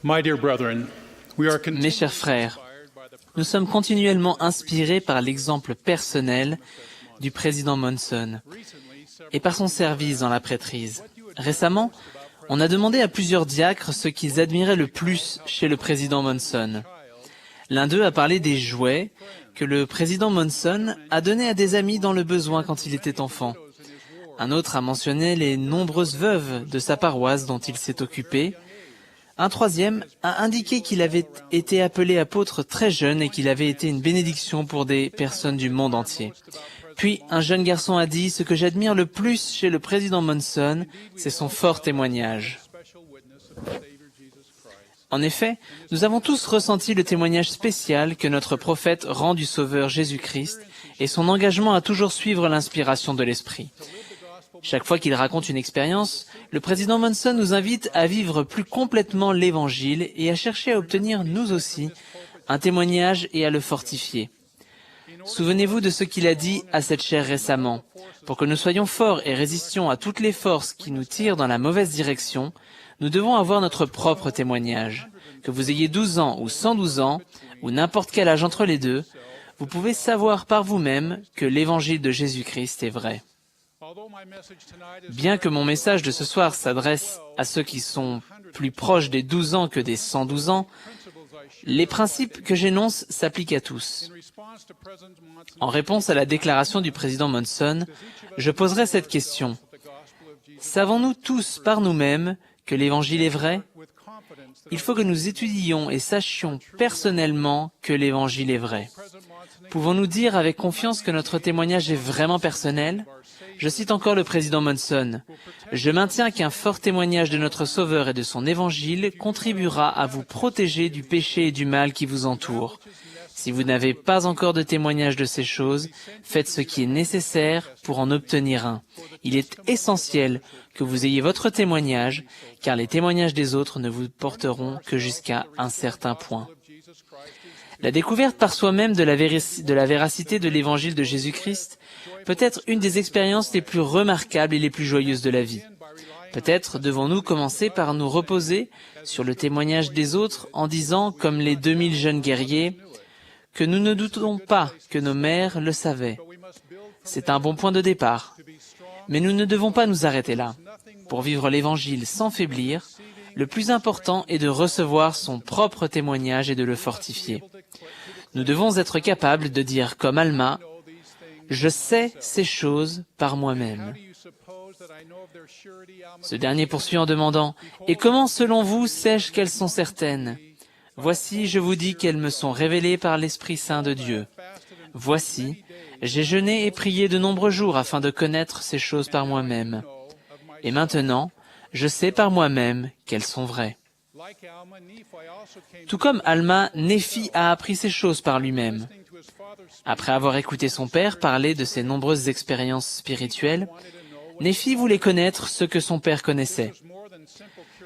Mes chers frères, nous sommes continuellement inspirés par l'exemple personnel du président Monson et par son service dans la prêtrise. Récemment, on a demandé à plusieurs diacres ce qu'ils admiraient le plus chez le président Monson. L'un d'eux a parlé des jouets que le président Monson a donnés à des amis dans le besoin quand il était enfant. Un autre a mentionné les nombreuses veuves de sa paroisse dont il s'est occupé. Un troisième a indiqué qu'il avait été appelé apôtre très jeune et qu'il avait été une bénédiction pour des personnes du monde entier. Puis, un jeune garçon a dit « Ce que j'admire le plus chez le président Monson, c'est son fort témoignage. » En effet, nous avons tous ressenti le témoignage spécial que notre prophète rend du Sauveur Jésus-Christ et son engagement à toujours suivre l'inspiration de l'Esprit. Chaque fois qu'il raconte une expérience, le président Monson nous invite à vivre plus complètement l'Évangile et à chercher à obtenir, nous aussi, un témoignage et à le fortifier. Souvenez-vous de ce qu'il a dit à cette chaire récemment. Pour que nous soyons forts et résistions à toutes les forces qui nous tirent dans la mauvaise direction, nous devons avoir notre propre témoignage. Que vous ayez 12 ans ou 112 ans, ou n'importe quel âge entre les deux, vous pouvez savoir par vous-même que l'Évangile de Jésus-Christ est vrai. Bien que mon message de ce soir s'adresse à ceux qui sont plus proches des 12 ans que des 112 ans, les principes que j'énonce s'appliquent à tous. En réponse à la déclaration du président Monson, je poserai cette question. Savons-nous tous par nous-mêmes que l'Évangile est vrai? Il faut que nous étudiions et sachions personnellement que l'Évangile est vrai. Pouvons-nous dire avec confiance que notre témoignage est vraiment personnel? Je cite encore le président Monson. « Je maintiens qu'un fort témoignage de notre Sauveur et de son Évangile contribuera à vous protéger du péché et du mal qui vous entoure. Si vous n'avez pas encore de témoignage de ces choses, faites ce qui est nécessaire pour en obtenir un. Il est essentiel que vous ayez votre témoignage, car les témoignages des autres ne vous porteront que jusqu'à un certain point. » La découverte par soi-même de la véracité de l'Évangile de Jésus-Christ peut être une des expériences les plus remarquables et les plus joyeuses de la vie. Peut-être devons-nous commencer par nous reposer sur le témoignage des autres en disant, comme les 2000 jeunes guerriers, que nous ne doutons pas que nos mères le savaient. C'est un bon point de départ. Mais nous ne devons pas nous arrêter là. Pour vivre l'Évangile sans faiblir, le plus important est de recevoir son propre témoignage et de le fortifier. Nous devons être capables de dire comme Alma, « Je sais ces choses par moi-même. » Ce dernier poursuit en demandant, « Et comment selon vous sais-je qu'elles sont certaines? Voici, je vous dis qu'elles me sont révélées par l'Esprit Saint de Dieu. Voici, j'ai jeûné et prié de nombreux jours afin de connaître ces choses par moi-même. Et maintenant, je sais par moi-même qu'elles sont vraies. » Tout comme Alma, Néphi a appris ces choses par lui-même. Après avoir écouté son père parler de ses nombreuses expériences spirituelles, Néphi voulait connaître ce que son père connaissait.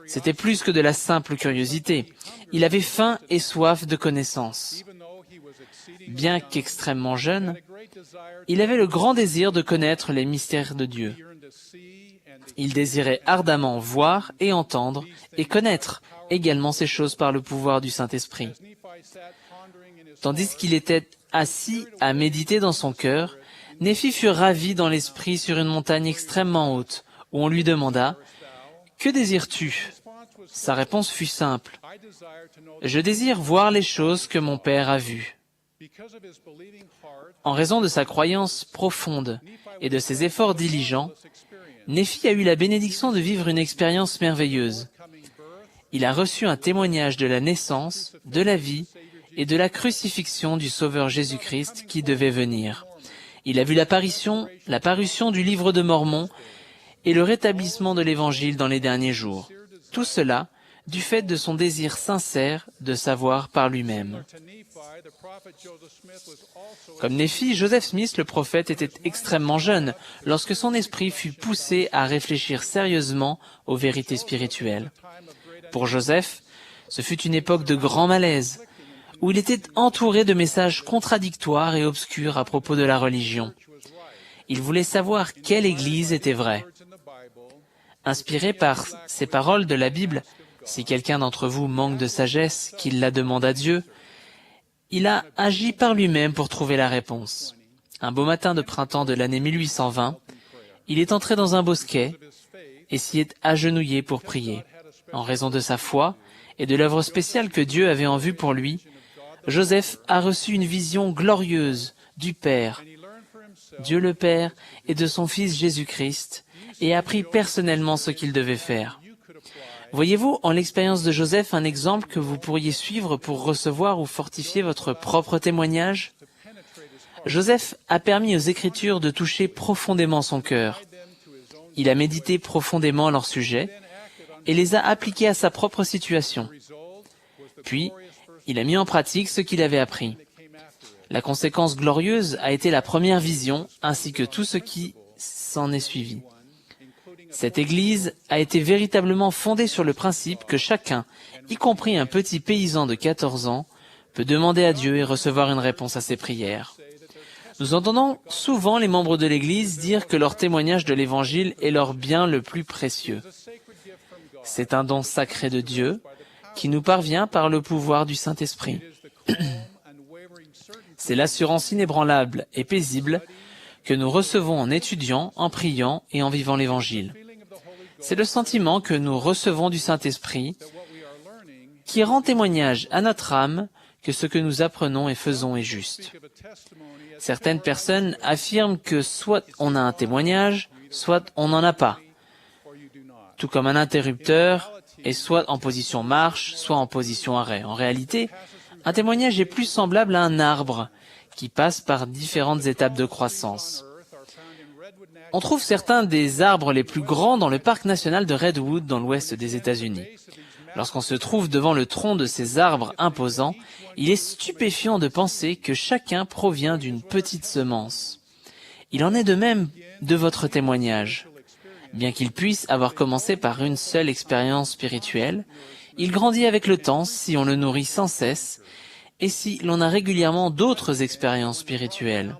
C'était plus que de la simple curiosité. Il avait faim et soif de connaissance. Bien qu'extrêmement jeune, il avait le grand désir de connaître les mystères de Dieu. Il désirait ardemment voir et entendre et connaître également ces choses par le pouvoir du Saint-Esprit. Tandis qu'il était assis à méditer dans son cœur, Néphi fut ravi dans l'esprit sur une montagne extrêmement haute, où on lui demanda « Que désires-tu » Sa réponse fut simple « Je désire voir les choses que mon père a vues. » En raison de sa croyance profonde et de ses efforts diligents, Néphi a eu la bénédiction de vivre une expérience merveilleuse. Il a reçu un témoignage de la naissance, de la vie et de la crucifixion du Sauveur Jésus-Christ qui devait venir. Il a vu la parution du livre de Mormon et le rétablissement de l'Évangile dans les derniers jours. Tout cela du fait de son désir sincère de savoir par lui-même. Comme Néphi, Joseph Smith, le prophète, était extrêmement jeune lorsque son esprit fut poussé à réfléchir sérieusement aux vérités spirituelles. Pour Joseph, ce fut une époque de grand malaise, où il était entouré de messages contradictoires et obscurs à propos de la religion. Il voulait savoir quelle Église était vraie. Inspiré par ces paroles de la Bible, Si quelqu'un d'entre vous manque de sagesse, qu'il la demande à Dieu, il a agi par lui-même pour trouver la réponse. Un beau matin de printemps de l'année 1820, il est entré dans un bosquet et s'y est agenouillé pour prier. En raison de sa foi et de l'œuvre spéciale que Dieu avait en vue pour lui, Joseph a reçu une vision glorieuse du Père, Dieu le Père, et de son Fils Jésus-Christ, et a appris personnellement ce qu'il devait faire. Voyez-vous en l'expérience de Joseph un exemple que vous pourriez suivre pour recevoir ou fortifier votre propre témoignage? Joseph a permis aux Écritures de toucher profondément son cœur. Il a médité profondément leur sujet et les a appliqués à sa propre situation. Puis, il a mis en pratique ce qu'il avait appris. La conséquence glorieuse a été la première vision ainsi que tout ce qui s'en est suivi. Cette Église a été véritablement fondée sur le principe que chacun, y compris un petit paysan de 14 ans, peut demander à Dieu et recevoir une réponse à ses prières. Nous entendons souvent les membres de l'Église dire que leur témoignage de l'Évangile est leur bien le plus précieux. C'est un don sacré de Dieu qui nous parvient par le pouvoir du Saint-Esprit. C'est l'assurance inébranlable et paisible que nous recevons en étudiant, en priant et en vivant l'Évangile. C'est le sentiment que nous recevons du Saint-Esprit qui rend témoignage à notre âme que ce que nous apprenons et faisons est juste. Certaines personnes affirment que soit on a un témoignage, soit on n'en a pas. Tout comme un interrupteur est soit en position marche, soit en position arrêt. En réalité, un témoignage est plus semblable à un arbre qui passe par différentes étapes de croissance. On trouve certains des arbres les plus grands dans le parc national de Redwood dans l'ouest des États-Unis. Lorsqu'on se trouve devant le tronc de ces arbres imposants, il est stupéfiant de penser que chacun provient d'une petite semence. Il en est de même de votre témoignage. Bien qu'il puisse avoir commencé par une seule expérience spirituelle, il grandit avec le temps si on le nourrit sans cesse et si l'on a régulièrement d'autres expériences spirituelles.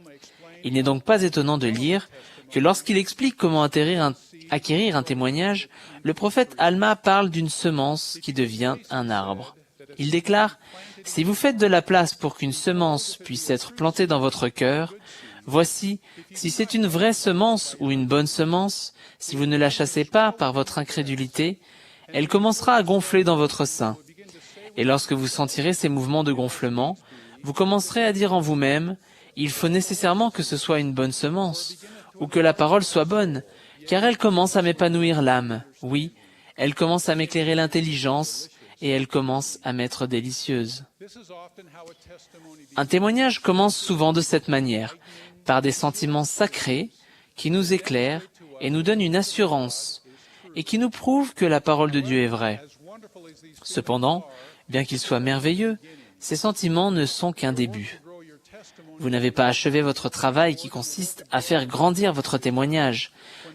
Il n'est donc pas étonnant de lire que lorsqu'il explique comment acquérir un témoignage, le prophète Alma parle d'une semence qui devient un arbre. Il déclare « Si vous faites de la place pour qu'une semence puisse être plantée dans votre cœur, voici, si c'est une vraie semence ou une bonne semence, si vous ne la chassez pas par votre incrédulité, elle commencera à gonfler dans votre sein. Et lorsque vous sentirez ces mouvements de gonflement, vous commencerez à dire en vous-même « Il faut nécessairement que ce soit une bonne semence » ou que la parole soit bonne, car elle commence à m'épanouir l'âme. Oui, elle commence à m'éclairer l'intelligence et elle commence à m'être délicieuse. Un témoignage commence souvent de cette manière, par des sentiments sacrés qui nous éclairent et nous donnent une assurance et qui nous prouvent que la parole de Dieu est vraie. Cependant, bien qu'ils soient merveilleux, ces sentiments ne sont qu'un début. Vous n'avez pas achevé votre travail qui consiste à faire grandir votre témoignage,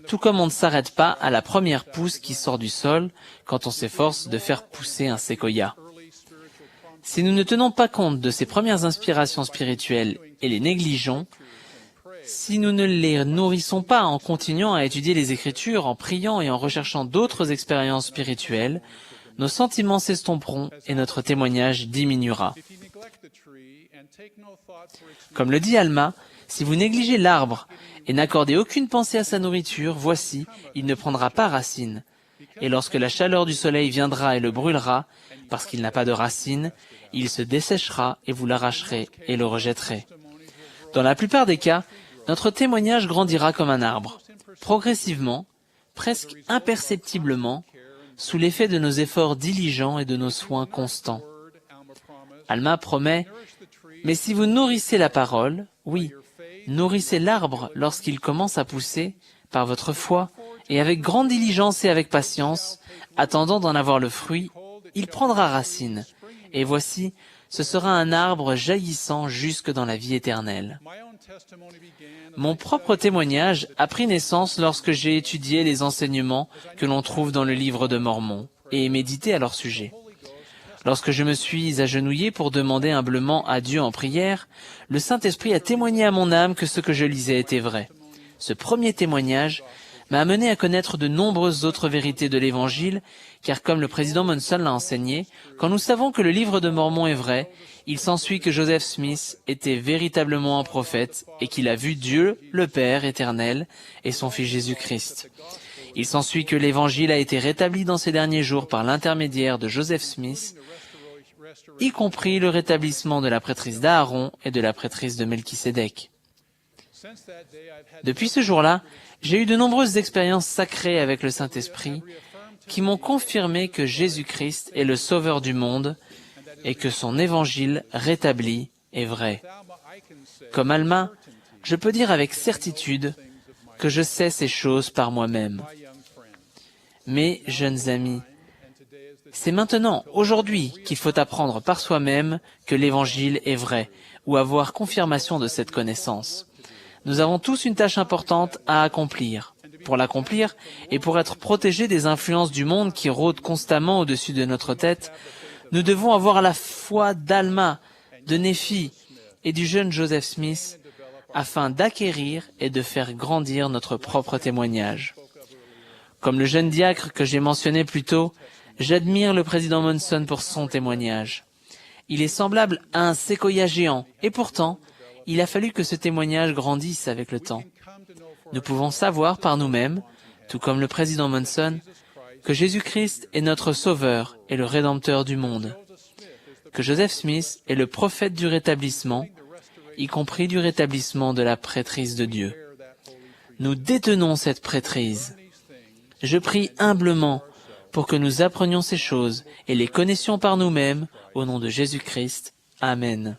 tout comme on ne s'arrête pas à la première pousse qui sort du sol quand on s'efforce de faire pousser un séquoia. Si nous ne tenons pas compte de ces premières inspirations spirituelles et les négligeons, si nous ne les nourrissons pas en continuant à étudier les Écritures, en priant et en recherchant d'autres expériences spirituelles, nos sentiments s'estomperont et notre témoignage diminuera. Comme le dit Alma, si vous négligez l'arbre et n'accordez aucune pensée à sa nourriture, voici, il ne prendra pas racine. Et lorsque la chaleur du soleil viendra et le brûlera, parce qu'il n'a pas de racine, il se desséchera et vous l'arracherez et le rejetterez. Dans la plupart des cas, notre témoignage grandira comme un arbre, progressivement, presque imperceptiblement, sous l'effet de nos efforts diligents et de nos soins constants. Alma promet « Mais si vous nourrissez la parole, oui, nourrissez l'arbre lorsqu'il commence à pousser, par votre foi, et avec grande diligence et avec patience, attendant d'en avoir le fruit, il prendra racine, et voici, ce sera un arbre jaillissant jusque dans la vie éternelle. » Mon propre témoignage a pris naissance lorsque j'ai étudié les enseignements que l'on trouve dans le livre de Mormon et médité à leur sujet. Lorsque je me suis agenouillé pour demander humblement à Dieu en prière, le Saint-Esprit a témoigné à mon âme que ce que je lisais était vrai. Ce premier témoignage m'a amené à connaître de nombreuses autres vérités de l'Évangile, car comme le président Monson l'a enseigné, quand nous savons que le livre de Mormon est vrai, il s'ensuit que Joseph Smith était véritablement un prophète et qu'il a vu Dieu, le Père éternel, et son Fils Jésus-Christ. Il s'ensuit que l'Évangile a été rétabli dans ces derniers jours par l'intermédiaire de Joseph Smith, y compris le rétablissement de la prêtrise d'Aaron et de la prêtrise de Melchisédek. Depuis ce jour-là, j'ai eu de nombreuses expériences sacrées avec le Saint-Esprit qui m'ont confirmé que Jésus-Christ est le Sauveur du monde et que son Évangile rétabli est vrai. Comme Alma, je peux dire avec certitude que je sais ces choses par moi-même. Mes jeunes amis, c'est maintenant, aujourd'hui, qu'il faut apprendre par soi-même que l'Évangile est vrai ou avoir confirmation de cette connaissance. Nous avons tous une tâche importante à accomplir. Pour l'accomplir et pour être protégés des influences du monde qui rôdent constamment au-dessus de notre tête, nous devons avoir la foi d'Alma, de Néphi et du jeune Joseph Smith afin d'acquérir et de faire grandir notre propre témoignage. Comme le jeune diacre que j'ai mentionné plus tôt, j'admire le président Monson pour son témoignage. Il est semblable à un séquoia géant et pourtant, il a fallu que ce témoignage grandisse avec le temps. Nous pouvons savoir par nous-mêmes, tout comme le président Monson, que Jésus-Christ est notre Sauveur et le Rédempteur du monde, que Joseph Smith est le prophète du rétablissement, y compris du rétablissement de la prêtrise de Dieu. Nous détenons cette prêtrise. Je prie humblement pour que nous apprenions ces choses et les connaissions par nous-mêmes, au nom de Jésus-Christ. Amen.